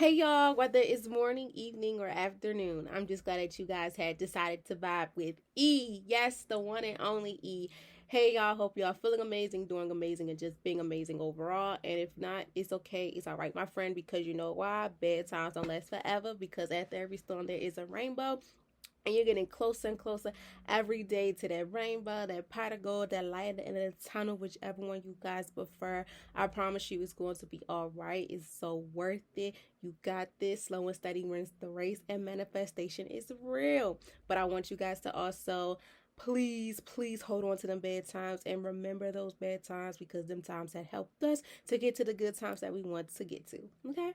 Hey y'all, whether it's morning, evening, or afternoon, I'm just glad that you guys had decided to vibe with E. Yes, the one and only E. Hey y'all, hope y'all feeling amazing, doing amazing, and just being amazing overall. And if not, it's okay. It's all right, my friend, because you know why? Bad times don't last forever, because after every storm, there is a rainbow. And you're getting closer and closer every day to that rainbow, that pot of gold, that light at the end of the tunnel, whichever one you guys prefer. I promise you it's going to be all right. It's so worth it. You got this. Slow and steady wins the race, and manifestation is real. But I want you guys to also please hold on to them bad times and remember those bad times, because them times that helped us to get to the good times that we want to get to. Okay?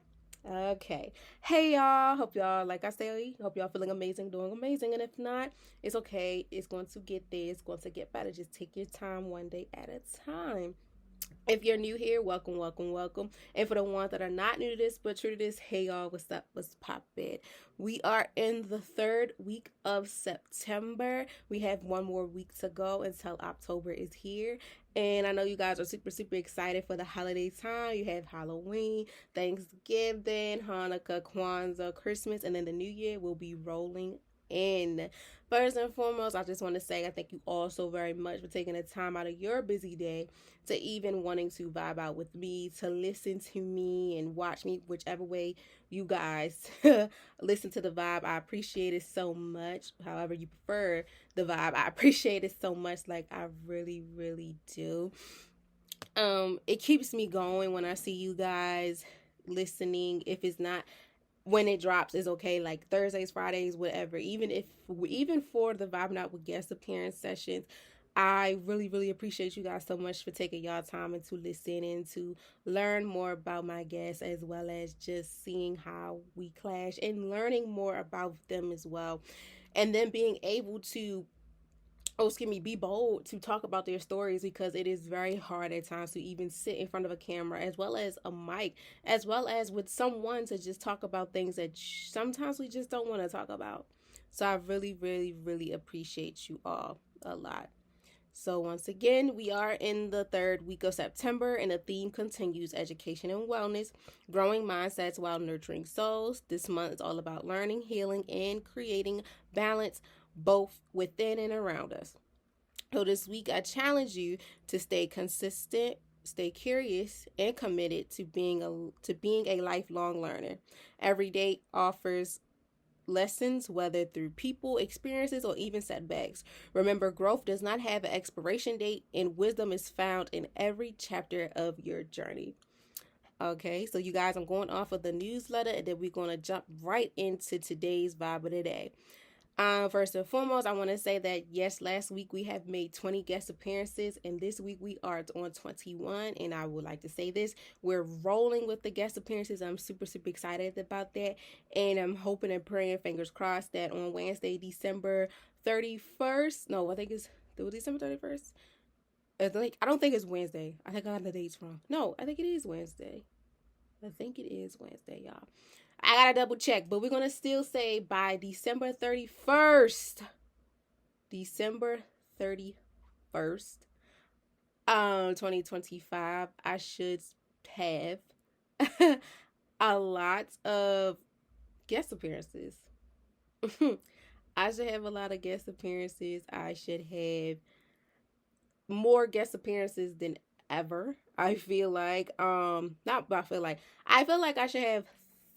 Okay. Hey y'all. Hope y'all, like I say, hope y'all feeling amazing, doing amazing. And if not, it's okay. It's going to get there. It's going to get better. Just take your time one day at a time. If you're new here, welcome, welcome, welcome. And for the ones that are not new to this but true to this, hey y'all, what's up? What's poppin'? We are in the third week of September. We have one more week to go until October is here. And I know you guys are super excited for the holiday time. You have Halloween, Thanksgiving, Hanukkah, Kwanzaa, Christmas, and then the new year will be rolling in. First and foremost, I just want to say I thank you all so very much for taking the time out of your busy day to even wanting to vibe out with me, to listen to me and watch me, whichever way you guys listen to the vibe. I appreciate it so much. However you prefer the vibe, I appreciate it so much. Like, I really do. It keeps me going when I see you guys listening. If it's not when it drops, is okay, like Thursdays, Fridays, whatever. Even for the Vibing Out with Guest Appearance sessions, I really appreciate you guys so much for taking y'all time and to listen and to learn more about my guests, as well as just seeing how we clash and learning more about them as well. And then being able to, oh excuse me, be bold to talk about their stories, because it is very hard at times to even sit in front of a camera as well as a mic, as well as with someone, to just talk about things that sometimes we just don't want to talk about. So I really appreciate you all a lot. So once again, we are in the third week of September, and the theme continues: education and wellness, growing mindsets while nurturing souls. This month is all about learning, healing, and creating balance both within and around us. So this week, I challenge you to stay consistent, stay curious, and committed to being a lifelong learner. Every day offers lessons, whether through people, experiences, or even setbacks. Remember, growth does not have an expiration date, and wisdom is found in every chapter of your journey. Okay, so you guys, I'm going off of the newsletter, and then we're going to jump right into today's vibe of the day. First and foremost, I want to say that yes, last week we have made 20 guest appearances, and this week we are on 21. And I would like to say this: we're rolling with the guest appearances. I'm super excited about that, and I'm hoping and praying, fingers crossed, that on Wednesday, December 31st. No, I think it's December 31st. I don't think it's Wednesday. I think I got the dates wrong. No, I think it is Wednesday. I think it is Wednesday, y'all. I gotta double check, but we're gonna still say by December 31st. December 31st, 2025, I should have a lot of guest appearances. I should have a lot of guest appearances. I should have more guest appearances than ever. I feel like not but I feel like I should have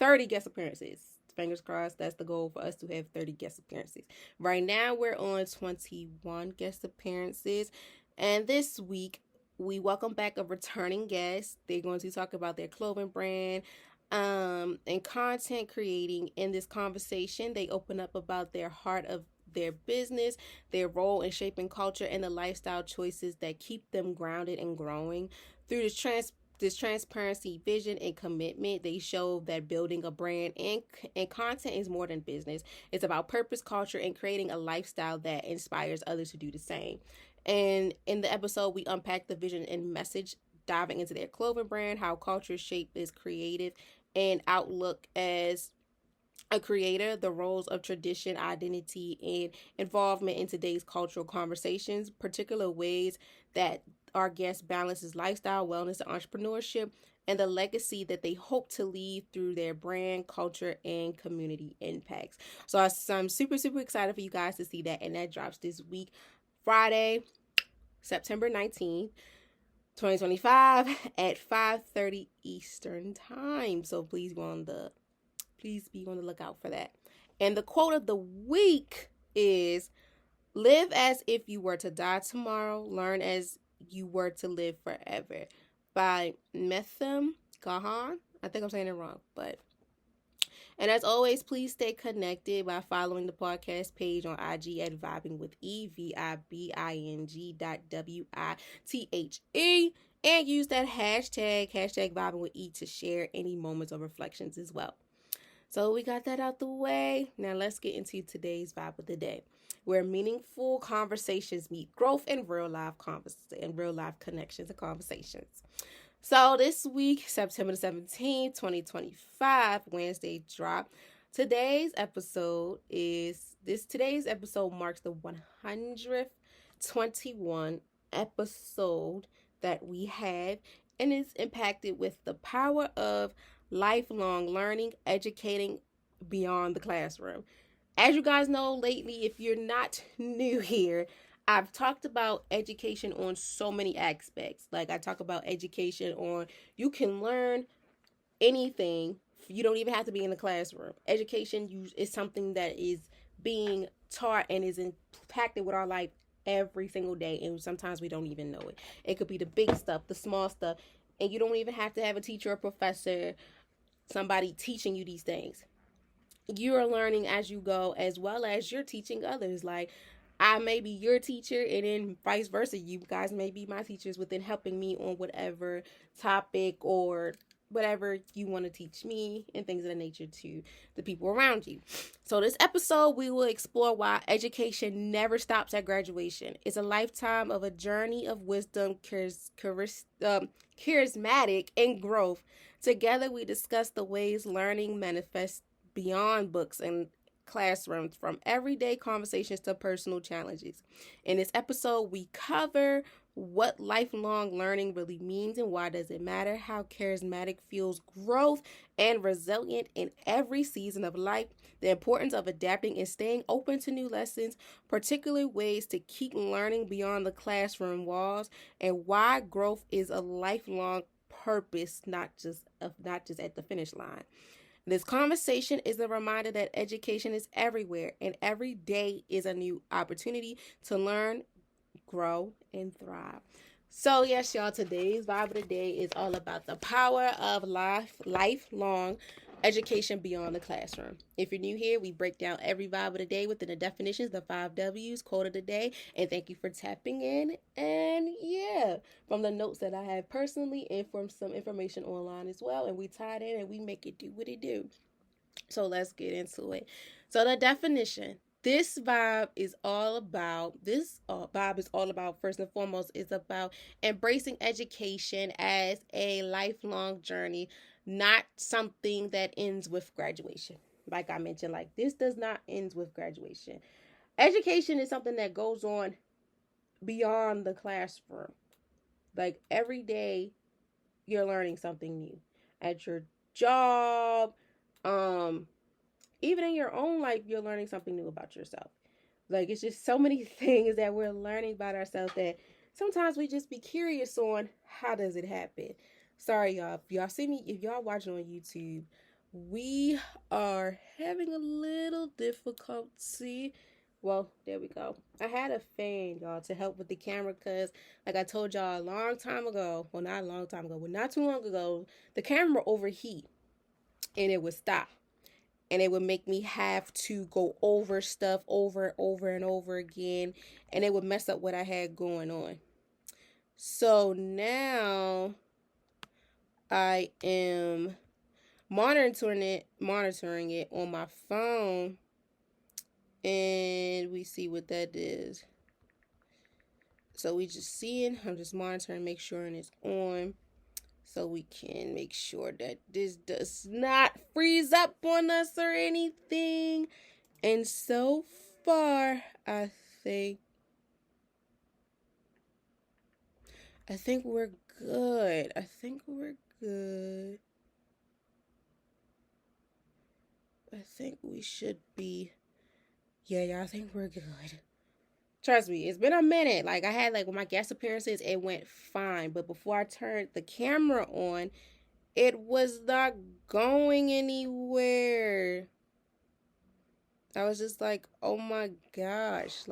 30 guest appearances. Fingers crossed, that's the goal, for us to have 30 guest appearances. Right now we're on 21 guest appearances, and this week we welcome back a returning guest. They're going to talk about their clothing brand and content creating. In this conversation, they open up about their heart of their business, their role in shaping culture, and the lifestyle choices that keep them grounded and growing. Through this transparency, vision, and commitment, they show that building a brand and content is more than business. It's about purpose, culture, and creating a lifestyle that inspires others to do the same. And in the episode, we unpack the vision and message, diving into their clothing brand, how culture shape is creative, and outlook as a creator, the roles of tradition, identity, and involvement in today's cultural conversations, particular ways that our guest balances lifestyle, wellness, and entrepreneurship. and the legacy that they hope to leave through their brand, culture, and community impacts. So I'm super, super excited for you guys to see that, and that drops this week, Friday, September 19th. 2025 at 5:30 Eastern time. So please be on the lookout for that. And the quote of the week is, live as if you were to die tomorrow, learn as you were to live forever, by Metham Gahan. I think I'm saying it wrong, but. And as always, please stay connected by following the podcast page on IG at Vibing with E, VIBING.WITHE, and use that hashtag Vibing with E, to share any moments or reflections as well. So we got that out the way. Now let's get into today's vibe of the day, where meaningful conversations meet growth and real life connections and conversations. So this week, September 17th, 2025, Wednesday drop. Today's episode marks the 121 episode that we have, and is impacted with the power of lifelong learning, educating beyond the classroom. As you guys know, lately, if you're not new here, I've talked about education on so many aspects. Like, I talk about education on, you can learn anything. You don't even have to be in the classroom. Education is something that is being taught and is impacted with our life every single day. And sometimes we don't even know it. It could be the big stuff, the small stuff. And you don't even have to have a teacher or professor, somebody teaching you these things. You are learning as you go, as well as you're teaching others. Like, I may be your teacher, and then vice versa. You guys may be my teachers within helping me on whatever topic or whatever you want to teach me, and things of that nature to the people around you. So this episode, we will explore why education never stops at graduation. It's a lifetime of a journey of wisdom, charismatic, and growth. Together, we discuss the ways learning manifests beyond books and classrooms, from everyday conversations to personal challenges. In this episode, we cover what lifelong learning really means and why does it matter, how charismatic fuels growth and resilient in every season of life, the importance of adapting and staying open to new lessons, particular ways to keep learning beyond the classroom walls, and why growth is a lifelong purpose, not just at the finish line. This conversation is a reminder that education is everywhere, and every day is a new opportunity to learn, grow, and thrive. So yes, y'all, today's vibe of the day is all about the power of lifelong education beyond the classroom. If you're new here, we break down every vibe of the day within the definitions, the 5 W's, quote of the day, and thank you for tapping in. And yeah, from the notes that I have personally and from some information online as well, and we tie it in and we make it do what it do. So let's get into it. So the definition. This vibe is all about, first and foremost, is about embracing education as a lifelong journey, not something that ends with graduation. Like I mentioned, like, this does not end with graduation. Education is something that goes on beyond the classroom. Like, every day you're learning something new at your job, even in your own life, you're learning something new about yourself. Like, it's just so many things that we're learning about ourselves that sometimes we just be curious on, how does it happen? Sorry, y'all. If y'all watching on YouTube, we are having a little difficulty. Well, there we go. I had a fan, y'all, to help with the camera because, like I told y'all a long time ago, well, not a long time ago, but not too long ago, the camera overheat and it would stop. And it would make me have to go over stuff over and over again. And it would mess up what I had going on. So now I am monitoring it on my phone. And we see what that is. So we just seeing. I'm just monitoring, make sure it's on. So we can make sure that this does not freeze up on us or anything. And so far, I think we're good. good. I think we should be. Yeah, I think we're good. Trust me, it's been a minute. Like I had with my guest appearances, it went fine. But before I turned the camera on, it was not going anywhere. I was just like, oh my gosh,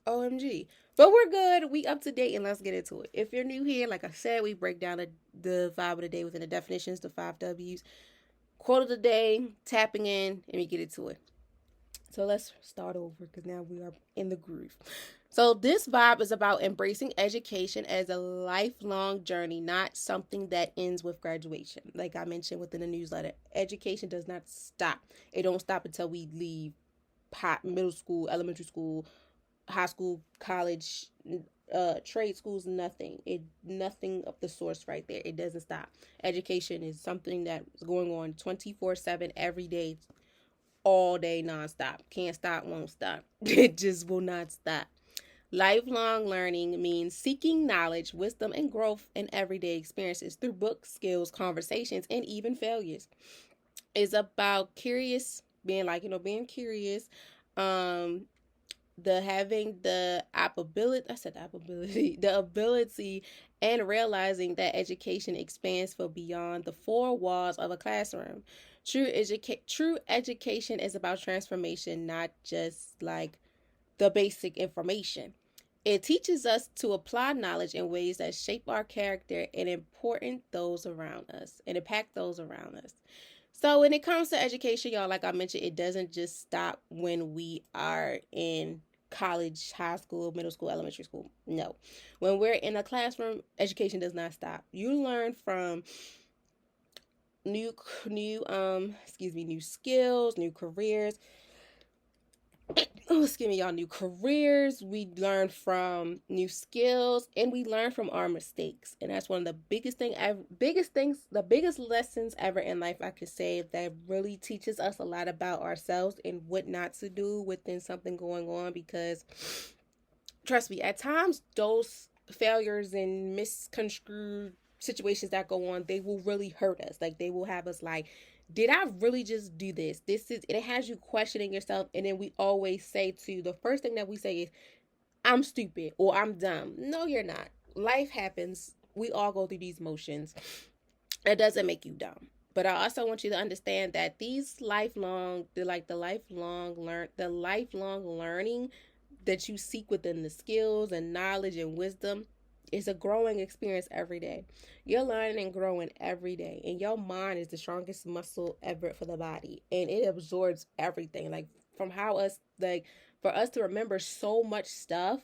OMG. But we're good. We up to date and let's get into it. If you're new here, like I said, we break down the vibe of the day within the definitions, the 5 W's. Quote of the day, tapping in, and we get into it. So let's start over because now we are in the groove. So this vibe is about embracing education as a lifelong journey, not something that ends with graduation. Like I mentioned within the newsletter, education does not stop. It don't stop until we leave middle school, elementary school, high school, college, trade schools, nothing of the source right there. It doesn't stop. Education is something that's going on 24/7 every day, all day, nonstop. Can't stop, won't stop. It just will not stop. Lifelong learning means seeking knowledge, wisdom, and growth in everyday experiences through books, skills, conversations, and even failures. It's about being curious, the having the the ability and realizing that education expands for beyond the four walls of a classroom. True education is about transformation, not just the basic information. It teaches us to apply knowledge in ways that shape our character and impact those around us. So when it comes to education, y'all, like I mentioned, it doesn't just stop when we are in college, high school, middle school, elementary school. No. When we're in a classroom, education does not stop. You learn from new skills, new careers. New careers. We learn from new skills, and we learn from our mistakes. And that's one of the the biggest lessons ever in life, I could say, that really teaches us a lot about ourselves and what not to do within something going on. Because trust me, at times those failures and misconstrued situations that go on, they will really hurt us. Like they will have us did I really just do this? It has you questioning yourself. And then we always say the first thing that we say is, I'm stupid or I'm dumb. No, you're not. Life happens. We all go through these motions. It doesn't make you dumb. But I also want you to understand that these lifelong learning that you seek within the skills and knowledge and wisdom is a growing experience every day. You're learning and growing every day. And your mind is the strongest muscle ever for the body. And it absorbs everything. For us to remember so much stuff,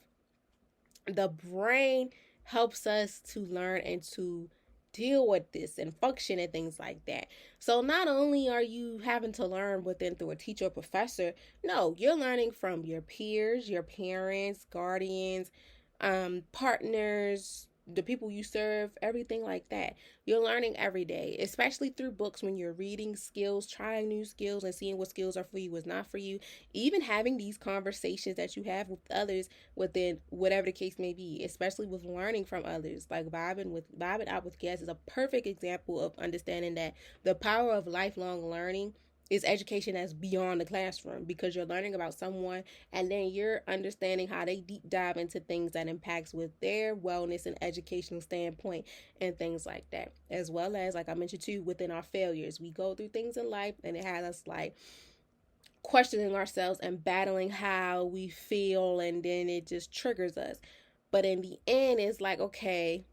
the brain helps us to learn and to deal with this and function and things like that. So not only are you having to learn through a teacher or professor, no, you're learning from your peers, your parents, guardians, partners, the people you serve, everything like that. You're learning every day, especially through books when you're reading skills, trying new skills and seeing what skills are for you, what's not for you. Even having these conversations that you have with others within whatever the case may be, especially with learning from others, like vibing out with guests is a perfect example of understanding that the power of lifelong learning is education that's beyond the classroom, because you're learning about someone and then you're understanding how they deep dive into things that impacts with their wellness and educational standpoint and things like that. As well as, like I mentioned too, within our failures, we go through things in life and it has us questioning ourselves and battling how we feel, and then it just triggers us. But in the end, it's okay,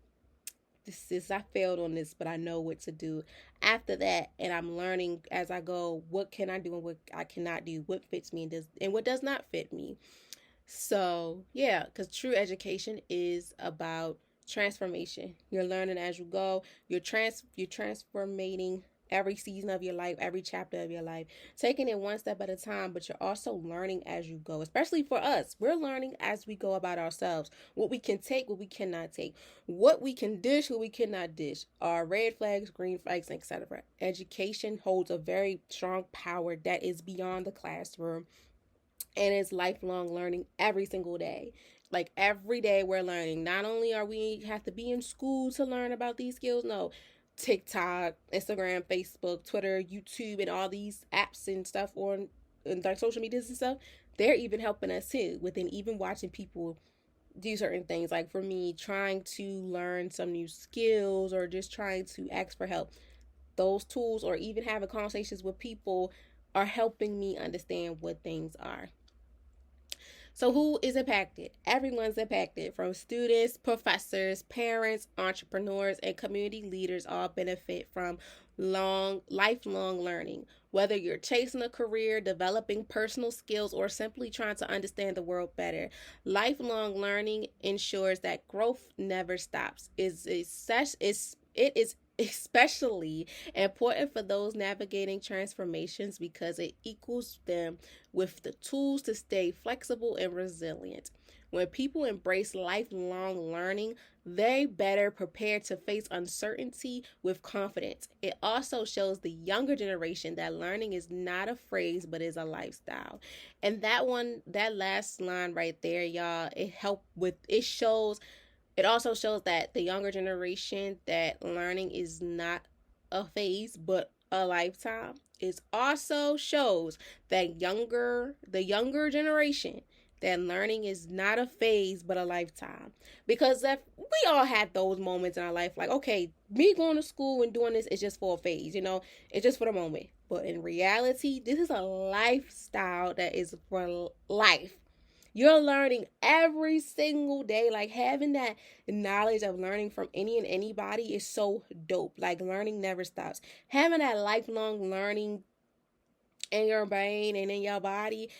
I failed on this, but I know what to do after that. And I'm learning as I go, what can I do and what I cannot do, what fits me and what does not fit me. So yeah, because true education is about transformation. You're learning as you go. You're transforming every season of your life, every chapter of your life, taking it one step at a time, but you're also learning as you go. Especially for us, we're learning as we go about ourselves, what we can take, what we cannot take, what we can dish, what we cannot dish, our red flags, green flags, etc. Education holds a very strong power that is beyond the classroom, and it's lifelong learning every single day. Like every day we're learning. Not only are we have to be in school to learn about these skills, no. TikTok, Instagram, Facebook, Twitter, YouTube, and all these apps and stuff on and like social medias and stuff, they're even helping us too. Within even watching people do certain things. Like for me, trying to learn some new skills or just trying to ask for help. Those tools or even having conversations with people are helping me understand what things are. So, who is impacted? Everyone's impacted, from students, professors, parents, entrepreneurs, and community leaders all benefit from lifelong learning. Whether you're chasing a career, developing personal skills, or simply trying to understand the world better, lifelong learning ensures that growth never stops. It is especially important for those navigating transformations because it equals them with the tools to stay flexible and resilient. When people embrace lifelong learning, they better prepared to face uncertainty with confidence. It also shows the younger generation that learning is not a phrase but is a lifestyle. And that last line right there, y'all, it also shows that the younger generation that learning is not a phase but a lifetime. It also shows that the younger generation that learning is not a phase but a lifetime. Because if we all had those moments in our life, like, okay, me going to school and doing this is just for a phase, it's just for the moment. But in reality, this is a lifestyle that is for life. You're learning every single day. Like having that knowledge of learning from any and anybody is so dope. Like learning never stops. Having that lifelong learning in your brain and in your body,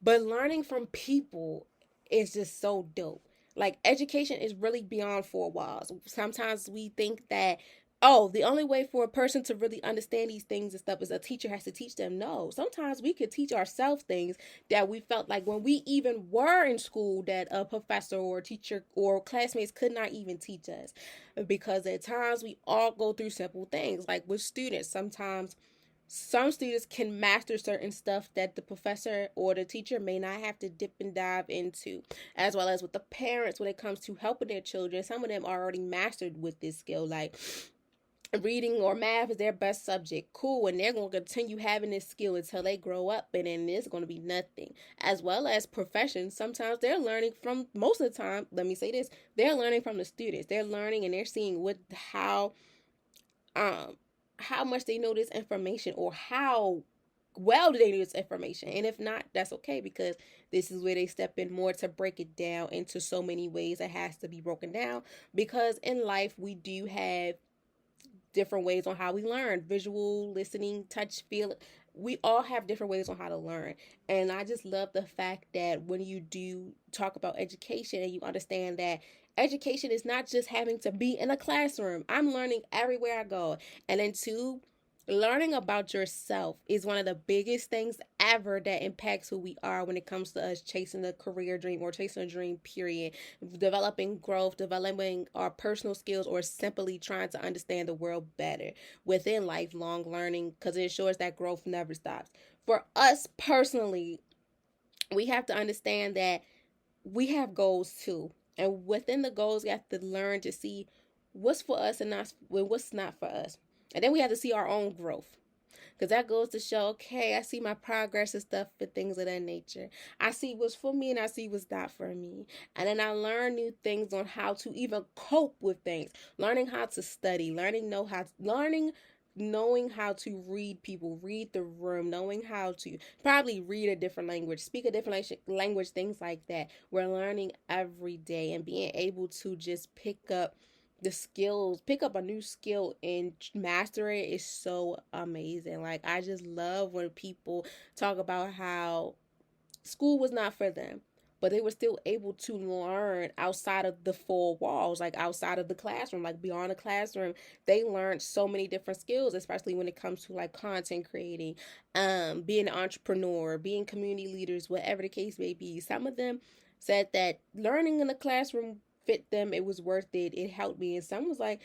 but learning from people is just so dope. Like education is really beyond four walls. Sometimes we think that, oh, the only way for a person to really understand these things and stuff is a teacher has to teach them. No, sometimes we could teach ourselves things that we felt like when we even were in school that a professor or teacher or classmates could not even teach us. Because at times we all go through simple things. Like with students, sometimes some students can master certain stuff that the professor or the teacher may not have to dip and dive into, as well as with the parents when it comes to helping their children. Some of them are already mastered with this skill, like reading or math is their best subject. Cool, and they're going to continue having this skill until they grow up, and then it's going to be nothing. As well as professions, sometimes they're learning from, most of the time, let me say this, they're learning from the students. They're learning and they're seeing how much they know this information or how well do they know this information. And if not, that's okay, because this is where they step in more to break it down into so many ways that has to be broken down. Because in life, we do have different ways on how we learn: visual, listening, touch, feel. We all have different ways on how to learn. And I just love the fact that when you do talk about education and you understand that education is not just having to be in a classroom. I'm learning everywhere I go. And then two, learning about yourself is one of the biggest things ever that impacts who we are when it comes to us chasing a career dream or chasing a dream, period. Developing growth, developing our personal skills, or simply trying to understand the world better within lifelong learning, because it ensures that growth never stops. For us personally, we have to understand that we have goals too. And within the goals, we have to learn to see what's for us and what's not for us. And then we have to see our own growth. Because that goes to show, okay, I see my progress and stuff and things of that nature. I see what's for me and I see what's not for me. And then I learn new things on how to even cope with things. Learning how to study, knowing how to read people, read the room, knowing how to probably read a different language, speak a different language, things like that. We're learning every day, and being able to just pick up a new skill and master it is so amazing. Like, I just love when people talk about how school was not for them, but they were still able to learn outside of the four walls, like outside of the classroom, like beyond the classroom. They learned so many different skills, especially when it comes to like content creating, being an entrepreneur, being community leaders, whatever the case may be. Some of them said that learning in the classroom fit them, it was worth it, it helped me. And some was like,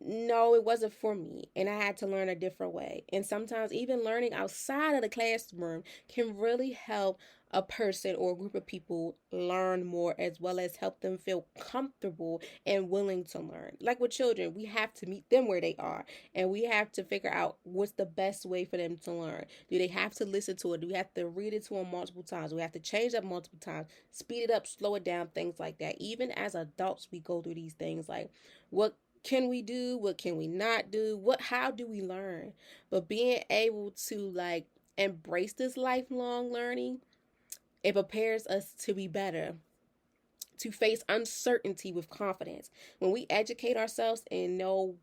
no, it wasn't for me. And I had to learn a different way. And sometimes even learning outside of the classroom can really help a person or a group of people learn more, as well as help them feel comfortable and willing to learn. Like with children, we have to meet them where they are, and we have to figure out what's the best way for them to learn. Do they have to listen to it? Do we have to read it to them multiple times? Do we have to change up multiple times, speed it up, slow it down, things like that. Even as adults, we go through these things like, what can we do? What can we not do? How do we learn? But being able to like embrace this lifelong learning, it prepares us to be better, to face uncertainty with confidence. When we educate ourselves and know,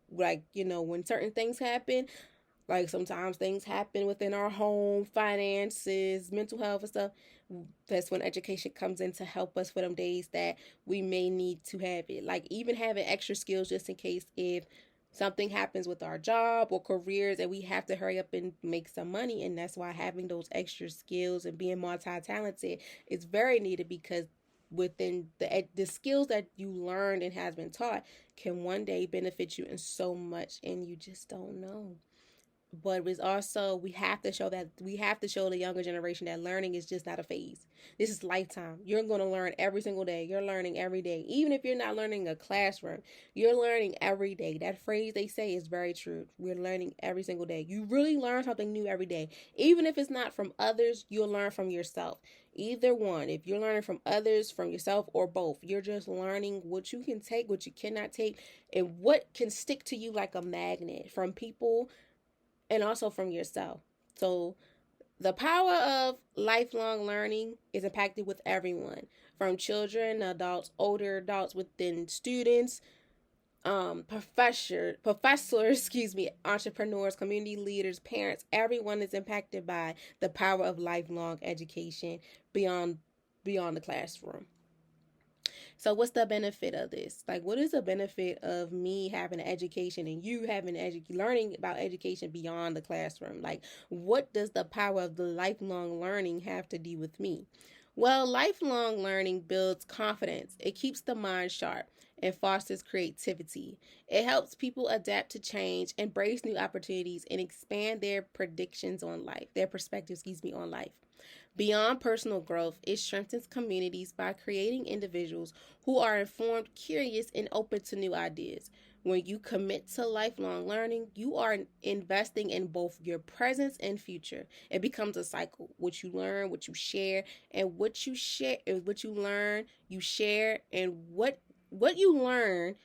like, when certain things happen, like sometimes things happen within our home, finances, mental health and stuff. That's when education comes in to help us for them days that we may need to have it. Like even having extra skills just in case if something happens with our job or careers and we have to hurry up and make some money. And that's why having those extra skills and being multi-talented is very needed, because within the skills that you learned and has been taught can one day benefit you in so much, and you just don't know. But it's also, we have to show the younger generation that learning is just not a phase. This is lifetime. You're going to learn every single day. You're learning every day. Even if you're not learning in a classroom, you're learning every day. That phrase they say is very true. We're learning every single day. You really learn something new every day. Even if it's not from others, you'll learn from yourself. Either one. If you're learning from others, from yourself, or both, you're just learning what you can take, what you cannot take, and what can stick to you like a magnet from people and also from yourself. So the power of lifelong learning is impacted with everyone, from children, adults, older adults, within students, professors, entrepreneurs, community leaders, parents. Everyone is impacted by the power of lifelong education beyond the classroom. So what's the benefit of this? Like, what is the benefit of me having an education and you having learning about education beyond the classroom? Like, what does the power of the lifelong learning have to do with me? Well, lifelong learning builds confidence. It keeps the mind sharp and fosters creativity. It helps people adapt to change, embrace new opportunities, and expand their perspectives, on life. Beyond personal growth, it strengthens communities by creating individuals who are informed, curious, and open to new ideas. When you commit to lifelong learning, you are investing in both your present and future. It becomes a cycle. What you learn, what you share, and what you learn, you share, and what you learn,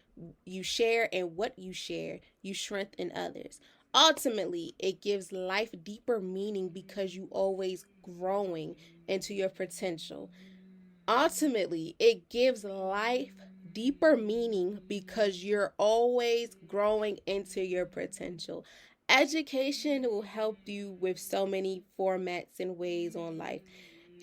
you share, and what you share, you strengthen others. Ultimately, it gives life deeper meaning because you always growing into your potential. Ultimately, it gives life deeper meaning because you're always growing into your potential. Education will help you with so many formats and ways on life,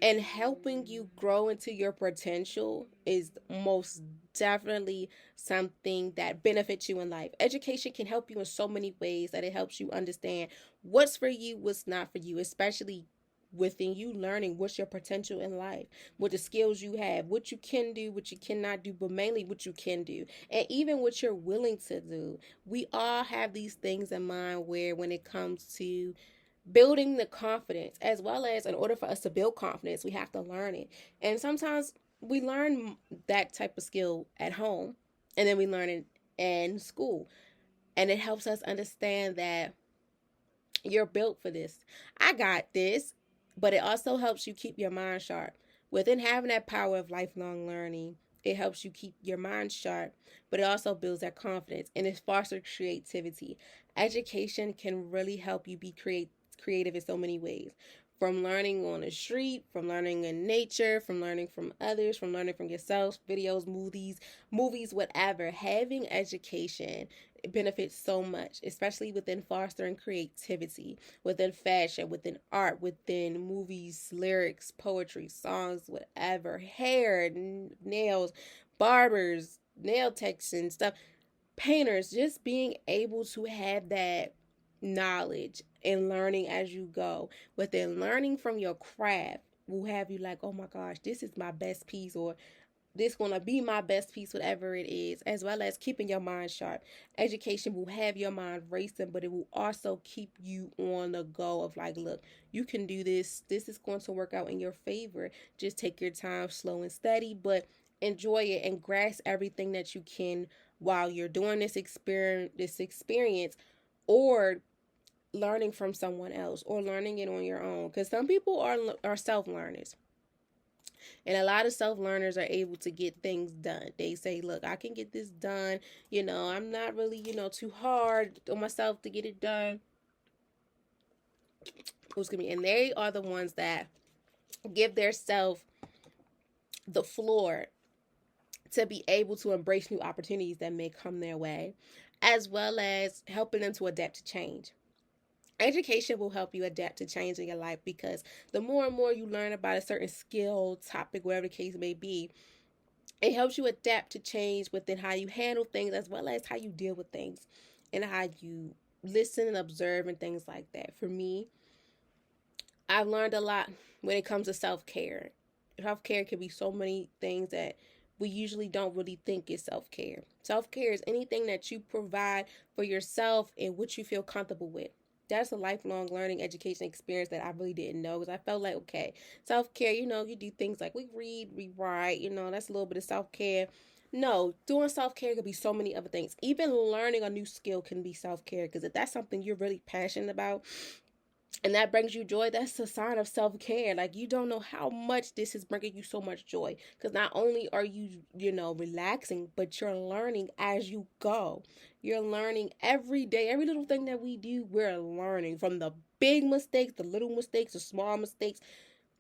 and helping you grow into your potential is most definitely something that benefits you in life. Education can help you in so many ways that it helps you understand what's for you, what's not for you, especially within you learning what's your potential in life, what the skills you have, what you can do, what you cannot do, but mainly what you can do, and even what you're willing to do. We all have these things in mind where when it comes to building the confidence, as well as in order for us to build confidence, we have to learn it. And sometimes we learn that type of skill at home, and then we learn it in school. And it helps us understand that you're built for this. I got this. But it also helps you keep your mind sharp. Within having that power of lifelong learning, it helps you keep your mind sharp, but it also builds that confidence and it fosters creativity. Education can really help you be creative in so many ways. From learning on the street, from learning in nature, from learning from others, from learning from yourself, videos, movies, whatever. Having education benefits so much, especially within fostering creativity, within fashion, within art, within movies, lyrics, poetry, songs, whatever, hair, nails, barbers, nail techs and stuff, painters, just being able to have that knowledge and learning as you go, within learning from your craft will have you like, oh my gosh, this is my best piece, or this going to be my best piece, whatever it is, as well as keeping your mind sharp. Education will have your mind racing, but it will also keep you on the go of like, look, you can do this. This is going to work out in your favor. Just take your time, slow and steady, but enjoy it and grasp everything that you can while you're doing this experience, or learning from someone else, or learning it on your own, because some people are self-learners, and a lot of self-learners are able to get things done. They say, look, I can get this done, I'm not really too hard on myself to get it done. Excuse me. And they are the ones that give their self the floor to be able to embrace new opportunities that may come their way, as well as helping them to adapt to change. Education will help you adapt to change in your life, because the more and more you learn about a certain skill, topic, whatever the case may be, it helps you adapt to change within how you handle things, as well as how you deal with things and how you listen and observe and things like that. For me, I've learned a lot when it comes to self-care. Self-care can be so many things that we usually don't really think is self-care. Self-care is anything that you provide for yourself and what you feel comfortable with. That's a lifelong learning education experience that I really didn't know, because I felt like, okay, self-care, you do things like we read, we write, that's a little bit of self-care. No, doing self-care could be so many other things. Even learning a new skill can be self-care, because if that's something you're really passionate about and that brings you joy, that's a sign of self-care. Like, you don't know how much this is bringing you so much joy, because not only are you relaxing, but you're learning as you go. You're learning every day. Every little thing that we do, we're learning. From the big mistakes, the little mistakes, the small mistakes,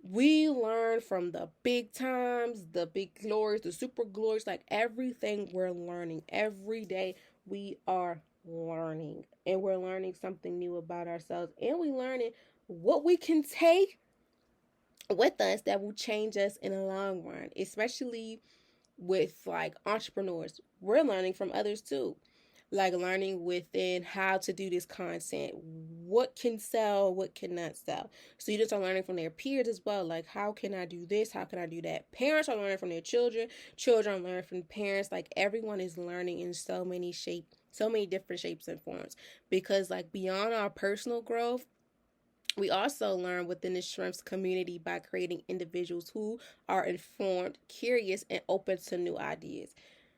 we learn from the big times, the big glories, the super glories. Like, everything, we're learning every day. We are learning, and we're learning something new about ourselves, and we're learning what we can take with us that will change us in the long run, especially with like entrepreneurs. We're learning from others too, like learning within how to do this content, what can sell, what cannot sell. Students are learning from their peers as well, like, how can I do this, how can I do that. Parents are learning from their children, children are learning from parents. Like, everyone is learning in so many different shapes and forms, because like beyond our personal growth, we also learn within the Shrimps community by creating individuals who are informed, curious, and open to new ideas.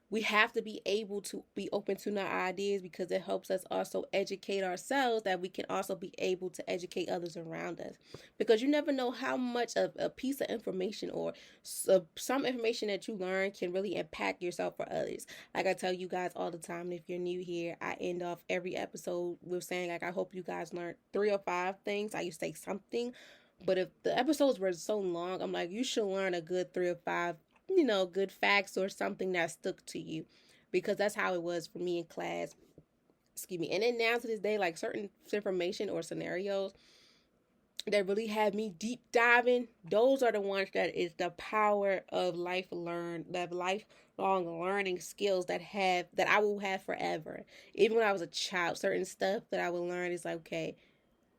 We have to be able to be open to new ideas, because it helps us also educate ourselves, that we can also be able to educate others around us, because you never know how much of a piece of information or some information that you learn can really impact yourself or others. Like I tell you guys all the time, if you're new here, I end off every episode with saying, like, I hope you guys learned 3 or 5 things. I used to say something, but if the episodes were so long, I'm like, you should learn a good 3 or 5 good facts or something that stuck to you, because that's how it was for me in class. Excuse me. And then now to this day, like, certain information or scenarios that really have me deep diving, those are the ones that is the power of lifelong learning skills that I will have forever. Even when I was a child, certain stuff that I would learn is like, okay,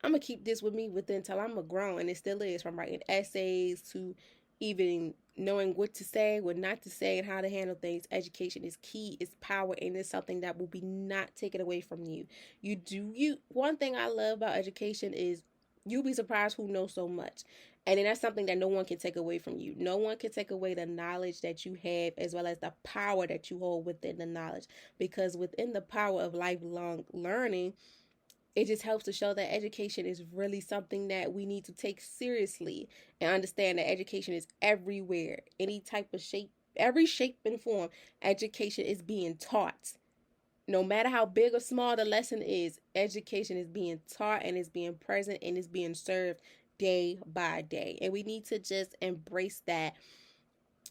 I'm gonna keep this with me until I'm a grown, and it still is. From writing essays to even knowing what to say, what not to say, and how to handle things. Education is key, it's power, and it's something that will be not taken away from you. One thing I love about education is you'll be surprised who knows so much. And then that's something that no one can take away from you. No one can take away the knowledge that you have, as well as the power that you hold within the knowledge. Because within the power of lifelong learning, it just helps to show that education is really something that we need to take seriously, and understand that education is everywhere. Any type of shape, every shape and form, education is being taught. No matter how big or small the lesson is, education is being taught, and it's being present, and it's being served day by day. And we need to just embrace that,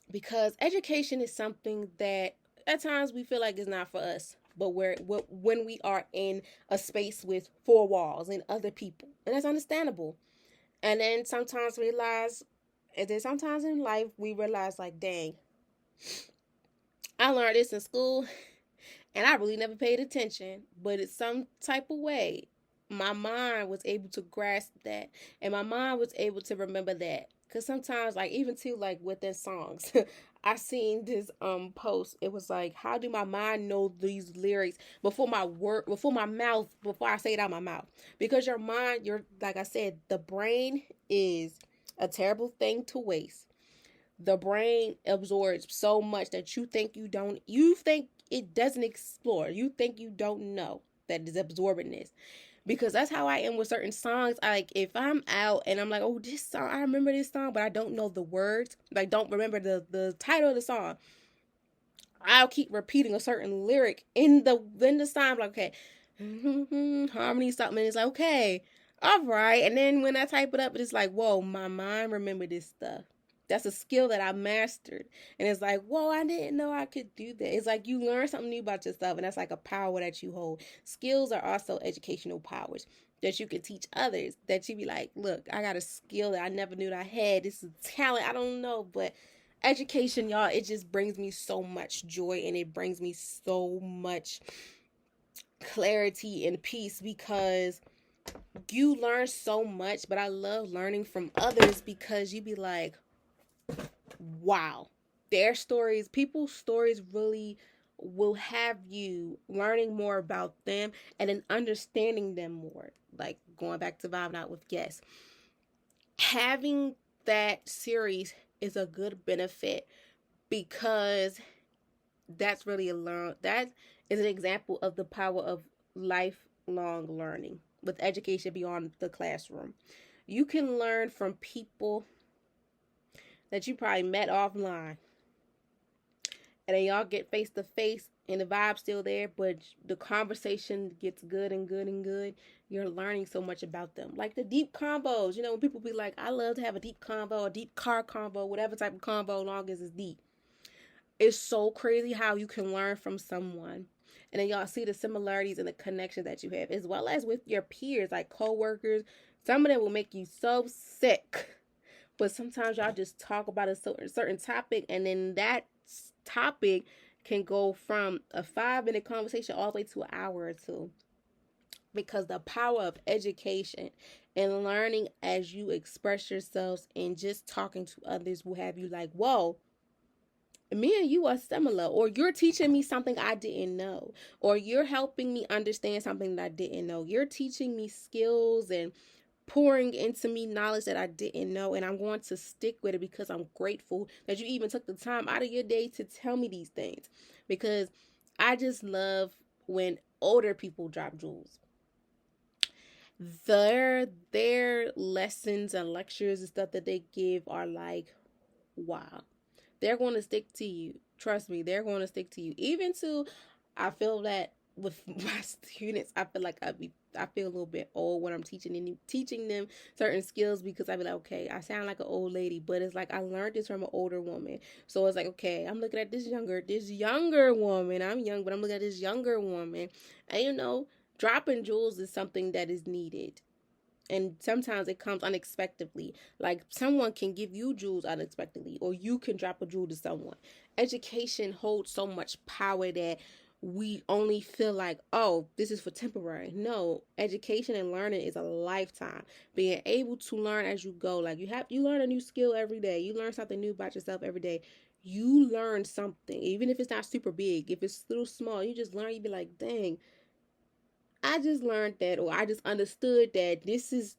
because education is something that at times we feel like it's not for us. But when we are in a space with 4 walls and other people, and that's understandable. And then sometimes in life we realize, like, dang, I learned this in school, and I really never paid attention. But it's some type of way my mind was able to grasp that, and my mind was able to remember that Cause sometimes, like, even too, like within songs, I seen this post. It was like, how do my mind know these lyrics before my word, before my mouth, before I say it out my mouth? Because your mind, your like I said, the brain is a terrible thing to waste. The brain absorbs so much that you think it doesn't explore. You think you don't know that it's absorbing this, because that's how I am with certain songs. Like, if I'm out and I'm like, oh, this song, I remember this song, but I don't know the words, like, don't remember the title of the song, I'll keep repeating a certain lyric in the song. Like, okay, harmony something, and it's like, okay, all right. And then when I type it up, it's like, whoa, my mind remember this stuff. That's a skill that I mastered. And it's like, whoa, I didn't know I could do that. It's like you learn something new about yourself, and that's like a power that you hold. Skills are also educational powers that you can teach others. That you be like, look, I got a skill that I never knew that I had. This is talent. I don't know, but education, y'all, it just brings me so much joy, and it brings me so much clarity and peace, because you learn so much. But I love learning from others, because you be like, wow, their stories, people's stories really will have you learning more about them and then understanding them more. Like, going back to Vibe Out with Guests, having that series is a good benefit, because that's really that is an example of the power of lifelong learning with education beyond the classroom. You can learn from people that you probably met offline, and then y'all get face to face, and the vibe's still there, but the conversation gets good and good and good. You're learning so much about them. Like the deep combos, when people be like, I love to have a deep convo, a deep car convo, whatever type of convo, long as it's deep. It's so crazy how you can learn from someone, and then y'all see the similarities and the connection that you have, as well as with your peers, like co-workers. Some of them will make you so sick, but sometimes y'all just talk about a certain topic, and then that topic can go from a 5-minute conversation all the way to an hour or two, because the power of education and learning as you express yourselves and just talking to others will have you like, whoa, me and you are similar, or you're teaching me something I didn't know, or you're helping me understand something that I didn't know. You're teaching me skills and pouring into me knowledge that I didn't know, and I'm going to stick with it, because I'm grateful that you even took the time out of your day to tell me these things. Because I just love when older people drop jewels. Their lessons and lectures and stuff that they give are like, wow. They're going to stick to you. Trust me, they're going to stick to you. Even to, I feel that with my students, I feel like I feel a little bit old when I'm teaching them certain skills, because I be like, okay, I sound like an old lady, but it's like I learned this from an older woman. So it's like, okay, I'm looking at this younger woman. I'm young, but I'm looking at this younger woman, and dropping jewels is something that is needed. And sometimes it comes unexpectedly. Like, someone can give you jewels unexpectedly, or you can drop a jewel to someone. Education holds so much power that we only feel like, oh, this is for temporary. No, education and learning is a lifetime. Being able to learn as you go. Like, you learn a new skill every day. You learn something new about yourself every day. You learn something, even if it's not super big. If it's little small, you just learn. You be like, dang, I just learned that, or I just understood that this is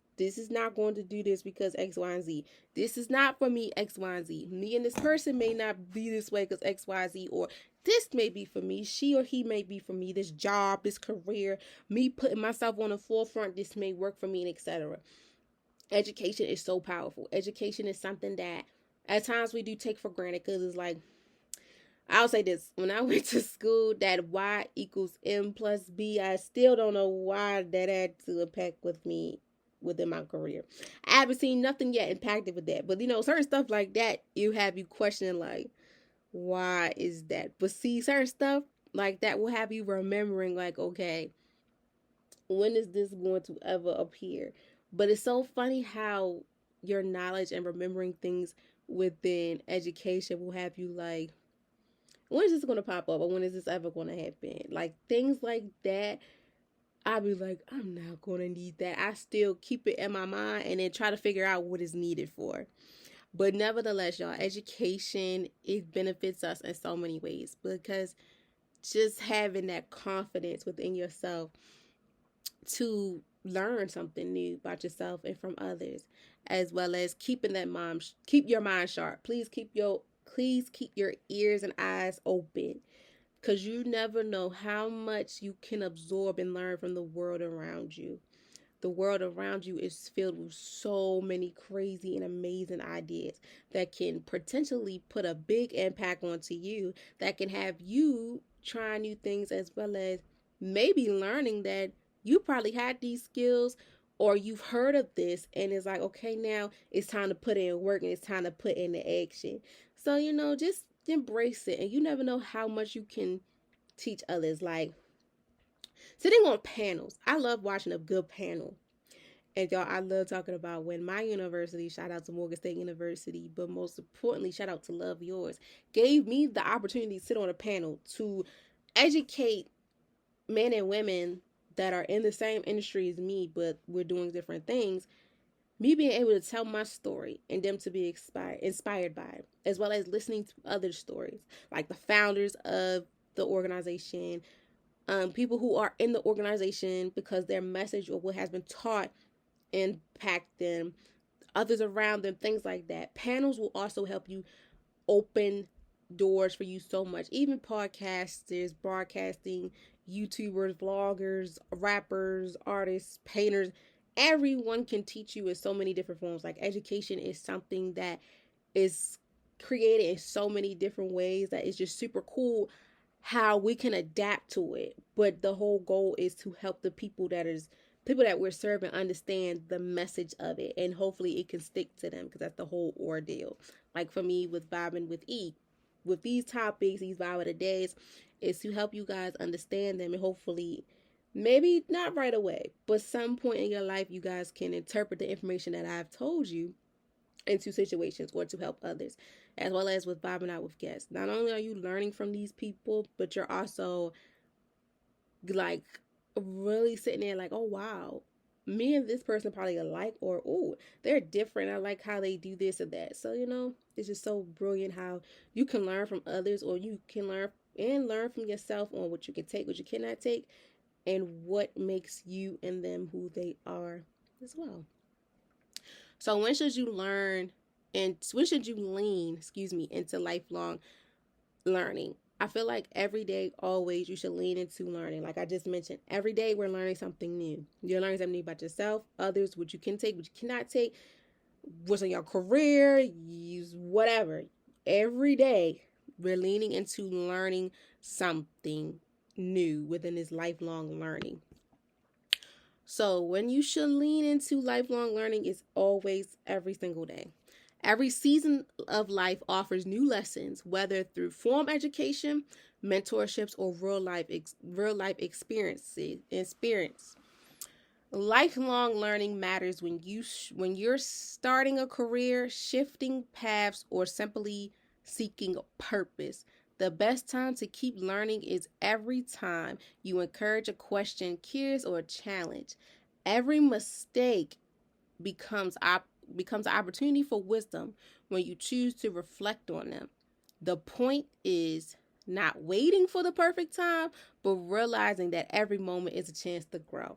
not going to do this because X, Y, and Z. This is not for me, X, Y, and Z. Me and this person may not be this way because X, Y, Z, or this may be for me. She or he may be for me. This job, this career, me putting myself on the forefront, this may work for me, and etc. Education is so powerful. Education is something that at times we do take for granted, because it's like, I'll say this. When I went to school, that Y equals M plus B, I still don't know why that had to impact with me within my career. I haven't seen nothing yet impacted with that. But, certain stuff like that, you have you questioning, like, why is that? But see, certain stuff like that will have you remembering, like, okay, when is this going to ever appear? But it's so funny how your knowledge and remembering things within education will have you like, when is this going to pop up, or when is this ever going to happen? Like, things like that, I'll be like, I'm not going to need that. I still keep it in my mind and then try to figure out what is needed for. But nevertheless, y'all, education, it benefits us in so many ways, because just having that confidence within yourself to learn something new about yourself and from others, as well as keep your mind sharp. Please keep your ears and eyes open, because you never know how much you can absorb and learn from the world around you. The world around you is filled with so many crazy and amazing ideas that can potentially put a big impact onto you, that can have you try new things, as well as maybe learning that you probably had these skills, or you've heard of this and it's like, okay, now it's time to put in work and it's time to put into action. So, just embrace it, and you never know how much you can teach others. Like, sitting on panels. I love watching a good panel. And y'all, I love talking about when my university, shout out to Morgan State University, but most importantly, shout out to Love Yours, gave me the opportunity to sit on a panel to educate men and women that are in the same industry as me, but we're doing different things. Me being able to tell my story and them to be inspired by it, as well as listening to other stories, like the founders of the organization, people who are in the organization because their message or what has been taught impact them, others around them, things like that. Panels will also help you open doors for you so much. Even podcasters, broadcasting, YouTubers, vloggers, rappers, artists, painters, everyone can teach you in so many different forms. Like, education is something that is created in so many different ways that is just super cool how we can adapt to it. But the whole goal is to help the people that we're serving understand the message of it, and hopefully it can stick to them, because that's the whole ordeal. Like for me with Vibing with E, with these topics, these Vibe of the Days, is to help you guys understand them, and hopefully, maybe not right away, but some point in your life, you guys can interpret the information that I've told you into situations or to help others, as well as with vibing out with guests. Not only are you learning from these people, but you're also like really sitting there like, oh wow, me and this person probably alike, or oh, they're different. I like how they do this or that. So, it's just so brilliant how you can learn from others, or you can learn from yourself on what you can take, what you cannot take, and what makes you and them who they are as well. So when should you lean, into lifelong learning? I feel like every day, always, you should lean into learning. Like I just mentioned, every day we're learning something new. You're learning something new about yourself, others, what you can take, what you cannot take, what's in your career, whatever. Every day we're leaning into learning something new within this lifelong learning. So when you should lean into lifelong learning is always every single day. Every season of life offers new lessons, whether through formal education, mentorships, or real life experience. Lifelong learning matters when you're starting a career, shifting paths, or simply seeking purpose. The best time to keep learning is every time you encourage a question, curious, or a challenge. Every mistake becomes an opportunity for wisdom when you choose to reflect on them. The point is not waiting for the perfect time, but realizing that every moment is a chance to grow.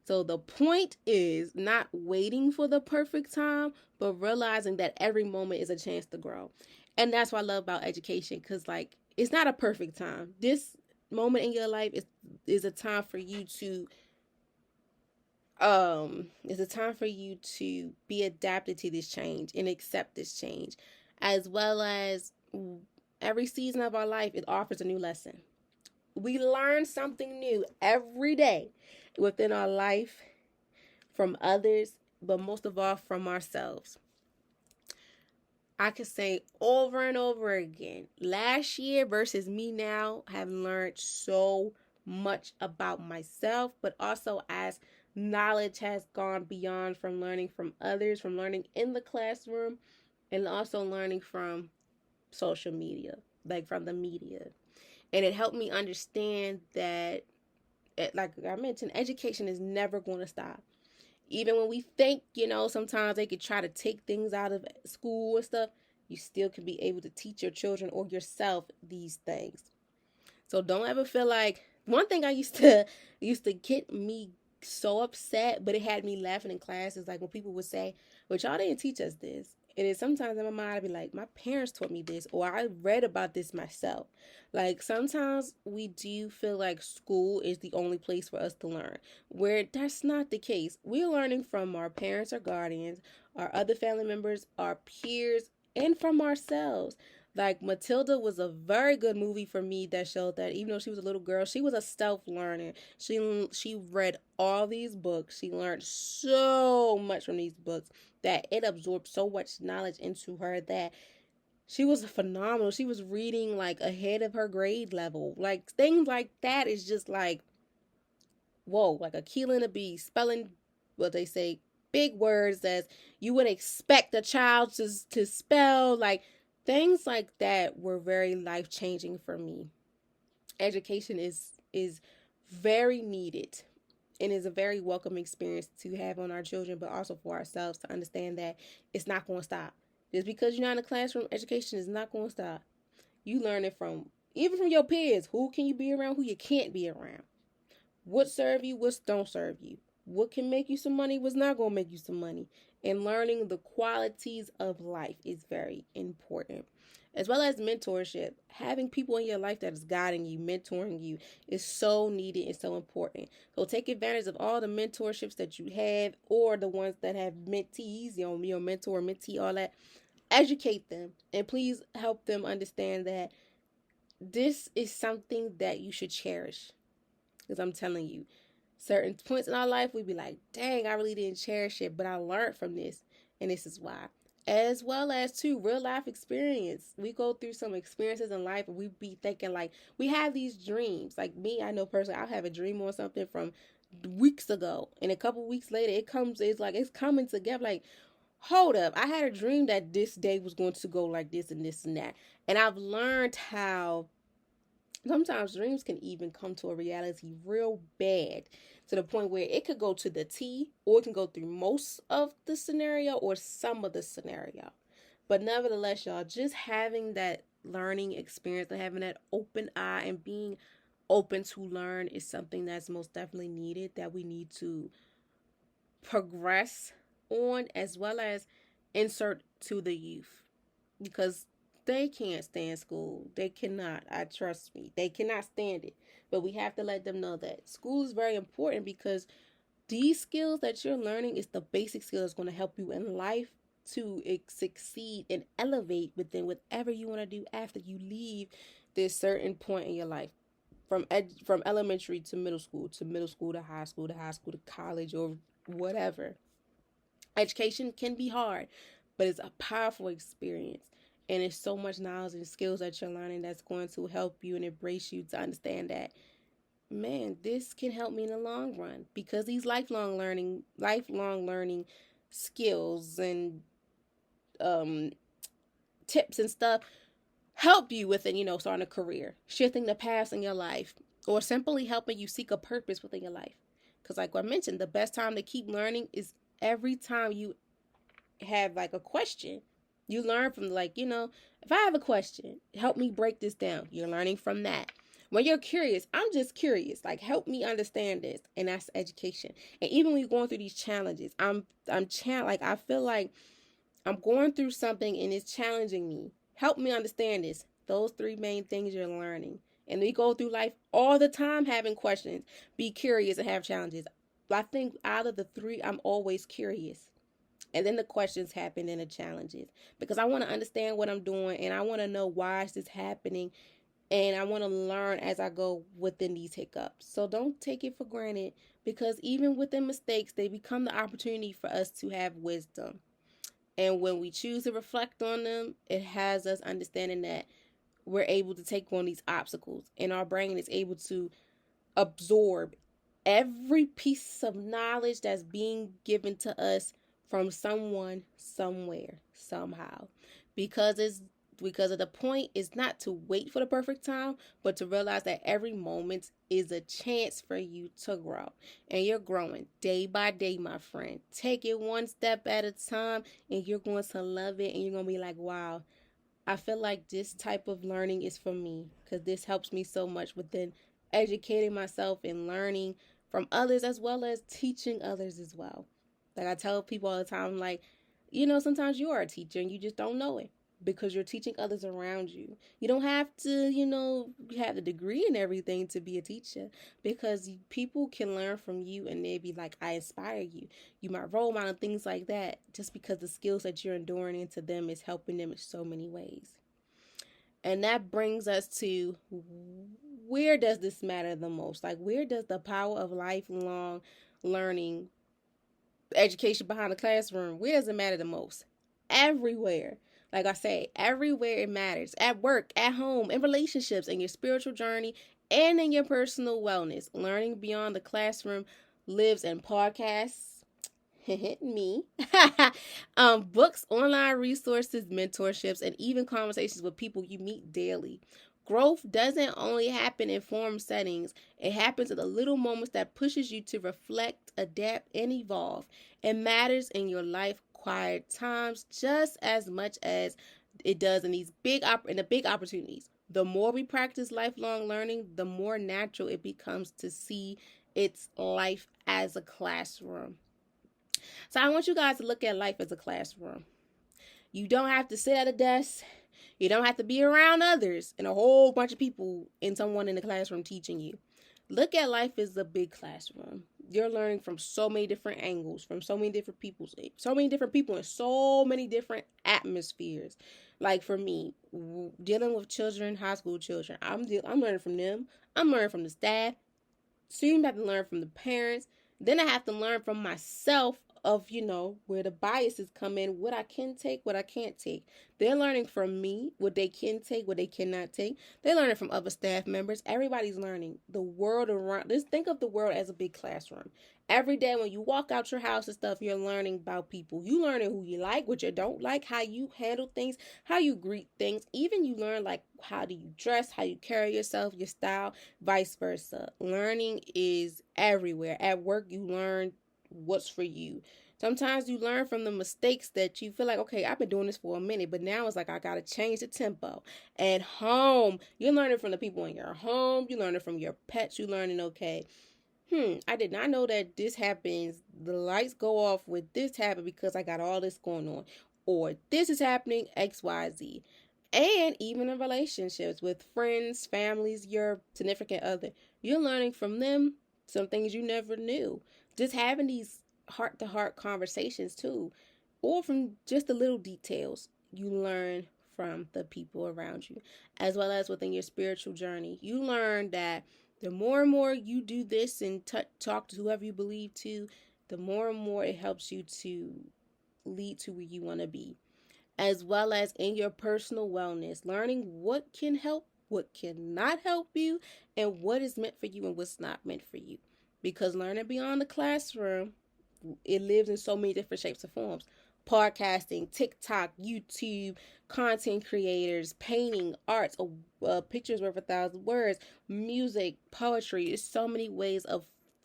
So the point is not waiting for the perfect time, but realizing that every moment is a chance to grow. And that's what I love about education, because like, it's not a perfect time. This moment in your life is a time for you to be adapted to this change and accept this change, as well as every season of our life, it offers a new lesson. We learn something new every day within our life, from others, but most of all from ourselves. I could say over and over again, last year versus me now, have learned so much about myself, but also as knowledge has gone beyond, from learning from others, from learning in the classroom, and also learning from social media, like from the media. And it helped me understand that, like I mentioned, education is never going to stop. Even when we think, sometimes they could try to take things out of school and stuff, you still can be able to teach your children or yourself these things. So don't ever feel like, one thing I used to get me so upset, but it had me laughing in class, is like when people would say, "But y'all didn't teach us this." And then sometimes in my mind I'd be like, my parents taught me this, or I read about this myself. Like sometimes we do feel like school is the only place for us to learn, where that's not the case. We're learning from our parents or guardians, our other family members, our peers, and from ourselves. Like Matilda was a very good movie for me that showed that even though she was a little girl, she was a self learner. She read all these books. She learned so much from these books that it absorbed so much knowledge into her that she was phenomenal. She was reading like ahead of her grade level. Like things like that is just like, whoa, like a key and a bee, spelling what they say, big words as you would expect a child to spell. Like things like that were very life changing for me. Education is very needed and is a very welcome experience to have on our children, but also for ourselves to understand that it's not going to stop. Just because you're not in a classroom, education is not going to stop. You learn it from, even from your peers. Who can you be around, who you can't be around? What serve you, what don't serve you? What can make you some money, what's not going to make you some money? And learning the qualities of life is very important. As well as mentorship. Having people in your life that is guiding you, mentoring you is so needed and so important. So take advantage of all the mentorships that you have, or the ones that have mentees, your mentor, mentee, all that. Educate them and please help them understand that this is something that you should cherish. Because I'm telling you, certain points in our life, we'd be like, dang, I really didn't cherish it, but I learned from this, and this is why. As well as, too, real life experience. We go through some experiences in life, and we be thinking, like, we have these dreams. Like me, I know personally, I'll have a dream on something from weeks ago, and a couple weeks later, it's coming together. Like, hold up, I had a dream that this day was going to go like this and this and that. And I've learned how sometimes dreams can even come to a reality real bad, to the point where it could go to the T, or it can go through most of the scenario or some of the scenario. But nevertheless, y'all, just having that learning experience and having that open eye and being open to learn is something that's most definitely needed, that we need to progress on, as well as insert to the youth, because they can't stand school. They cannot. I trust me. They cannot stand it. But we have to let them know that school is very important, because these skills that you're learning is the basic skills that's going to help you in life to succeed and elevate within whatever you want to do after you leave this certain point in your life. From elementary to middle school to high school to high school to college, or whatever. Education can be hard, but it's a powerful experience. And it's so much knowledge and skills that you're learning that's going to help you and embrace you to understand that, man, this can help me in the long run. Because these lifelong learning skills and tips and stuff help you within, starting a career, shifting the paths in your life, or simply helping you seek a purpose within your life. Because like I mentioned, the best time to keep learning is every time you have like a question. You learn from, like, if I have a question, help me break this down. You're learning from that. When you're curious, I'm just curious. Like, help me understand this, and that's education. And even when you're going through these challenges, like I feel like I'm going through something and it's challenging me. Help me understand this. Those three main things you're learning. And we go through life all the time having questions. Be curious and have challenges. But I think out of the three, I'm always curious. And then the questions happen and the challenges. Because I want to understand what I'm doing, and I want to know why is this happening. And I want to learn as I go within these hiccups. So don't take it for granted, because even within mistakes, they become the opportunity for us to have wisdom. And when we choose to reflect on them, it has us understanding that we're able to take on these obstacles, and our brain is able to absorb every piece of knowledge that's being given to us from someone, somewhere, somehow. Because it's because of the point is not to wait for the perfect time, but to realize that every moment is a chance for you to grow. And you're growing day by day, my friend. Take it one step at a time, and you're going to love it. And you're going to be like, wow, I feel like this type of learning is for me, because this helps me so much within educating myself and learning from others, as well as teaching others as well. Like I tell people all the time, like, sometimes you are a teacher and you just don't know it, because you're teaching others around you. You don't have to, have the degree and everything to be a teacher, because people can learn from you and they be like, I inspire you. You might role model, things like that, just because the skills that you're enduring into them is helping them in so many ways. And that brings us to, where does this matter the most? Like, where does the power of lifelong learning, education behind the classroom, where does it matter the most? Everywhere. Like I say, everywhere it matters. At work, at home, in relationships, in your spiritual journey, and in your personal wellness. Learning beyond the classroom lives in podcasts, me, books, online resources, mentorships, and even conversations with people you meet daily. Growth doesn't only happen in formal settings. It happens in the little moments that pushes you to reflect, adapt, and evolve. It matters in your life quiet times just as much as it does in these big opportunities. The more we practice lifelong learning, the more natural it becomes to see its life as a classroom. So I want you guys to look at life as a classroom. You don't have to sit at a desk. You don't have to be around others and a whole bunch of people and someone in the classroom teaching you. Look at life as a big classroom. You're learning from so many different angles, from so many different people in so many different atmospheres. Like for me, dealing with children, high school children, I'm learning from them. I'm learning from the staff. Soon I have to learn from the parents. Then I have to learn from myself of, where the biases come in, what I can take, what I can't take. They're learning from me, what they can take, what they cannot take. They're learning from other staff members. Everybody's learning. The world around, just think of the world as a big classroom. Every day when you walk out your house and stuff, you're learning about people. You learning who you like, what you don't like, how you handle things, how you greet things. Even you learn like how do you dress, how you carry yourself, your style, vice versa. Learning is everywhere. At work, you learn what's for you. Sometimes you learn from the mistakes that you feel like, okay, I've been doing this for a minute, but now it's like I gotta change the tempo. At home, you're learning from the people in your home. You're learning from your pets. You're learning, okay, I did not know that this happens. The lights go off with this happen because I got all this going on. Or this is happening, XYZ. And even in relationships with friends, families, your significant other, you're learning from them some things you never knew. Just having these heart-to-heart conversations too. Or from just the little details you learn from the people around you. As well as within your spiritual journey. You learn that the more and more you do this and talk to whoever you believe to, the more and more it helps you to lead to where you want to be. As well as in your personal wellness, learning what can help, what cannot help you, and what is meant for you and what's not meant for you. Because learning beyond the classroom, it lives in so many different shapes and forms. Podcasting, TikTok, YouTube, content creators, painting, arts, pictures worth 1,000 words, music, poetry. There's so many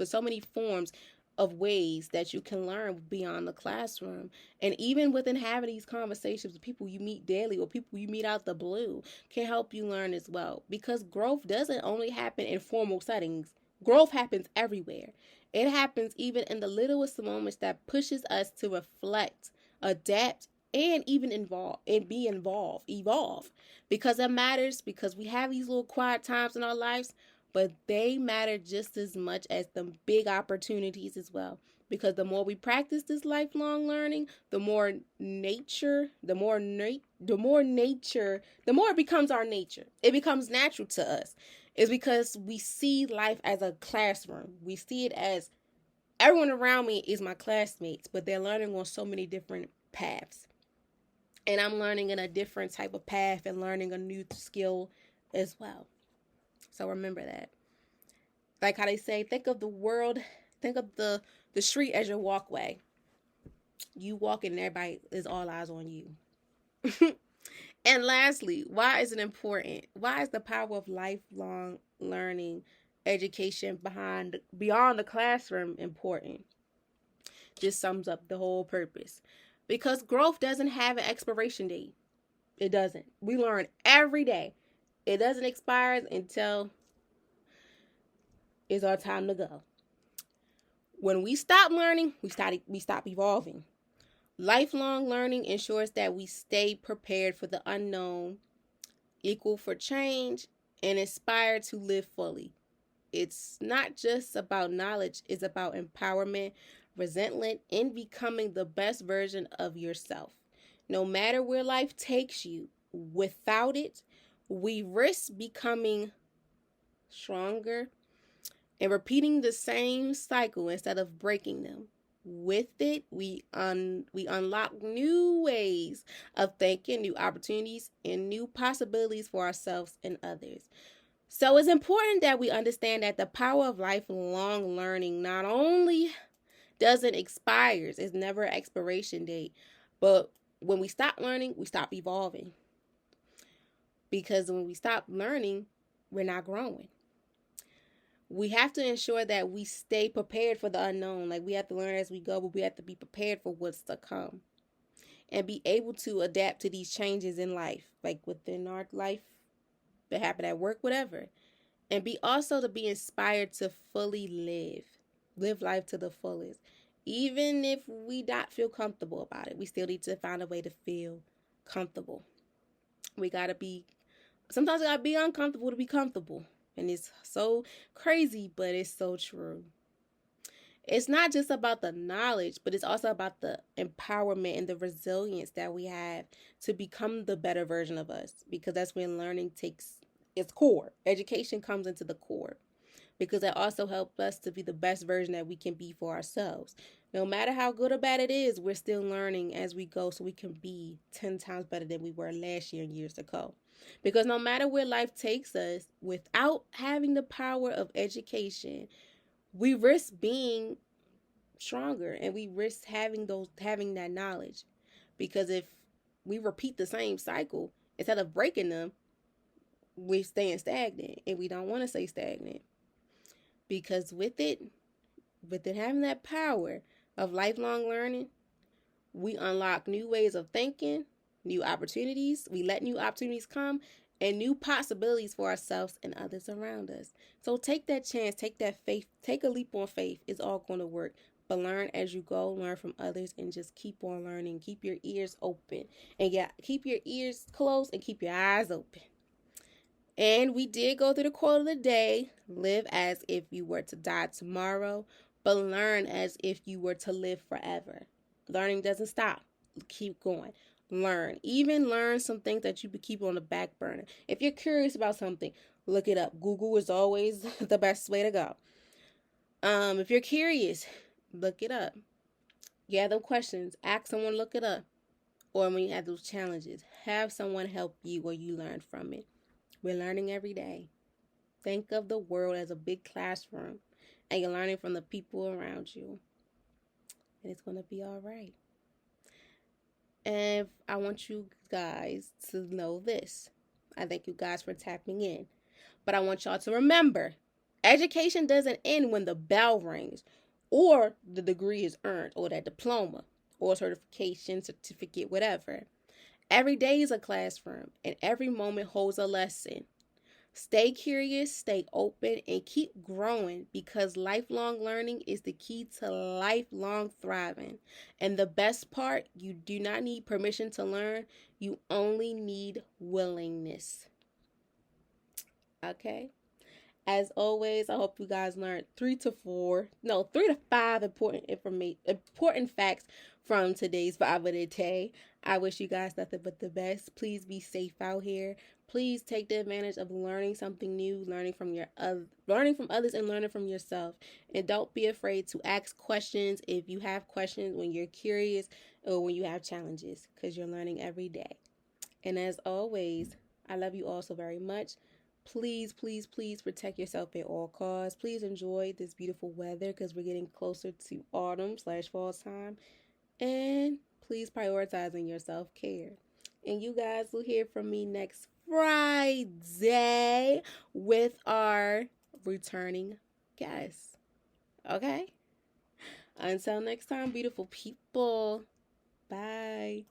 so many forms of ways that you can learn beyond the classroom. And even within having these conversations with people you meet daily or people you meet out the blue can help you learn as well. Because growth doesn't only happen in formal settings. Growth happens everywhere. It happens even in the littlest moments that pushes us to reflect, adapt, and even evolve. Because it matters, because we have these little quiet times in our lives, but they matter just as much as the big opportunities as well. Because the more we practice this lifelong learning, the more it becomes our nature. It becomes natural to us. It's because we see life as a classroom. We see it as everyone around me is my classmates, but they're learning on so many different paths. And I'm learning in a different type of path and learning a new skill as well. So remember that. Like how they say, think of the street as your walkway. You walking and everybody is all eyes on you. And lastly, why is it important? Why is the power of lifelong learning, education beyond the classroom important? Just sums up the whole purpose. Because growth doesn't have an expiration date. It doesn't. We learn every day. It doesn't expire until it's our time to go. When we stop learning, we stop evolving. Lifelong learning ensures that we stay prepared for the unknown, equal for change, and inspired to live fully. It's not just about knowledge, it's about empowerment, resentment, and becoming the best version of yourself. No matter where life takes you, without it, we risk becoming stronger and repeating the same cycle instead of breaking them. With it, we unlock new ways of thinking, new opportunities, and new possibilities for ourselves and others. So it's important that we understand that the power of lifelong learning not only doesn't expire, it's never an expiration date, but when we stop learning, we stop evolving. Because when we stop learning, we're not growing. We have to ensure that we stay prepared for the unknown. Like, we have to learn as we go, but we have to be prepared for what's to come and be able to adapt to these changes in life, like within our life that happen at work, whatever. And be also to be inspired to fully live life to the fullest. Even if we not feel comfortable about it, we still need to find a way to feel comfortable. Sometimes we gotta be uncomfortable to be comfortable. And it's so crazy, but it's so true. It's not just about the knowledge, but it's also about the empowerment and the resilience that we have to become the better version of us. Because that's when learning takes its core. Education comes into the core. Because it also helps us to be the best version that we can be for ourselves. No matter how good or bad it is, we're still learning as we go so we can be 10 times better than we were last year and years ago. Because no matter where life takes us, without having the power of education, we risk being stronger and we risk having that knowledge. Because if we repeat the same cycle, instead of breaking them, we're staying stagnant, and we don't want to stay stagnant. Because with it having that power of lifelong learning, we unlock new ways of thinking, new opportunities. We let new opportunities come and new possibilities for ourselves and others around us. So take that chance, take that faith, take a leap on faith. It's all going to work. But learn as you go, learn from others, and just keep on learning. Keep your ears open. And keep your ears closed and keep your eyes open. And we did go through the quote of the day: live as if you were to die tomorrow, but learn as if you were to live forever. Learning doesn't stop. Keep going. Learn. Even learn some things that you could keep on the back burner. If you're curious about something, look it up. Google is always the best way to go. If you're curious, look it up. Gather questions. Ask someone, look it up. Or when you have those challenges, have someone help you or you learn from it. We're learning every day. Think of the world as a big classroom, and you're learning from the people around you. And it's going to be all right. And I want you guys to know this. I thank you guys for tapping in. But I want y'all to remember, education doesn't end when the bell rings or the degree is earned or that diploma or certification, certificate, whatever. Every day is a classroom, and every moment holds a lesson. Stay curious, stay open, and keep growing, because lifelong learning is the key to lifelong thriving. And the best part, you do not need permission to learn. You only need willingness. Okay? As always, I hope you guys learned 3 to 5 important facts from today's Vibe of the Day. I wish you guys nothing but the best. Please be safe out here. Please take the advantage of learning something new, learning from others, and learning from yourself. And don't be afraid to ask questions if you have questions, when you're curious, or when you have challenges, because you're learning every day. And as always, I love you all so very much. Please, please, please protect yourself at all costs. Please enjoy this beautiful weather, because we're getting closer to autumn/fall time. And please prioritize your self-care. And you guys will hear from me next Friday with our returning guest. Okay? Until next time, beautiful people. Bye.